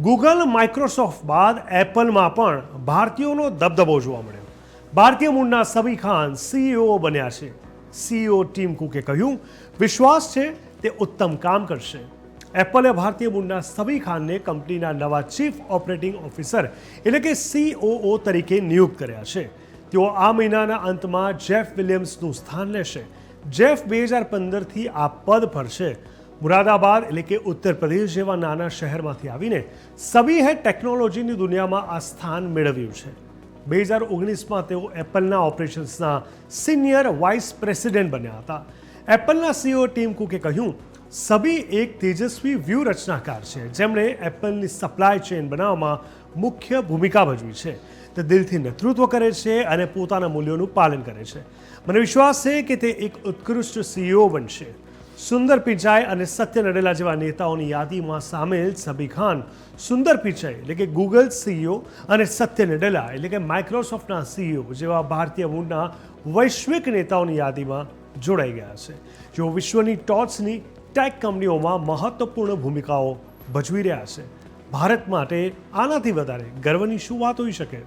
Google Microsoft બાદ એપલમાં પણ ભારતીયોનો દબદબો જોવા મળ્યો. ભારતીય મૂળના સબી ખાન સીઈઓ બન્યા છે. સીઈઓ ટીમ કુકે કહ્યું, વિશ્વાસ છે તે ઉત્તમ કામ કરશે. એપલે ભારતીય મૂળના સબી ખાનને કંપનીના નવા ચીફ ઓપરેટિંગ ઓફિસર એટલે કે COO તરીકે નિયુક્ત કર્યા છે. તેઓ આ મહિનાના અંતમાં જેફ વિલિયમ્સનું સ્થાન લેશે. જેફ 2015થી આ પદ પર છે. મુરાદાબાદ એટલે કે ઉત્તર પ્રદેશ જેવા નાના શહેરમાંથી આવીને સબીહે ટેકનોલોજીની દુનિયામાં આ સ્થાન મેળવ્યું છે. 2019માં તેઓ એપલના ઓપરેશન્સના સિનિયર વાઇસ પ્રેસિડેન્ટ બન્યા હતા. એપલના CEO ટીમ કુકે કહ્યું, સબી એક તેજસ્વી વ્યૂહરચનાકાર છે જેમણે એપલની સપ્લાય ચેઇન બનાવવામાં મુખ્ય ભૂમિકા ભજવી છે. તે દિલથી નેતૃત્વ કરે છે અને પોતાના મૂલ્યોનું પાલન કરે છે. મને વિશ્વાસ છે કે તે એક ઉત્કૃષ્ટ CEO બનશે. સુંદર પિચાઈ અને સત્ય નડેલા જેવા નેતાઓની યાદીમાં સામેલ સબી ખાન સુંદર પિચાઈ એટલે કે ગૂગલ CEO અને સત્ય નડેલા એટલે કે માઇક્રોસોફ્ટના CEO જેવા ભારતીય મૂળના વૈશ્વિક નેતાઓની યાદીમાં જોડાઈ ગયા છે, જેઓ વિશ્વની ટોચની ટેક કંપનીઓમાં મહત્વપૂર્ણ ભૂમિકાઓ ભજવી રહ્યા છે. ભારત માટે આનાથી વધારે ગર્વની શું વાત હોઈ શકે?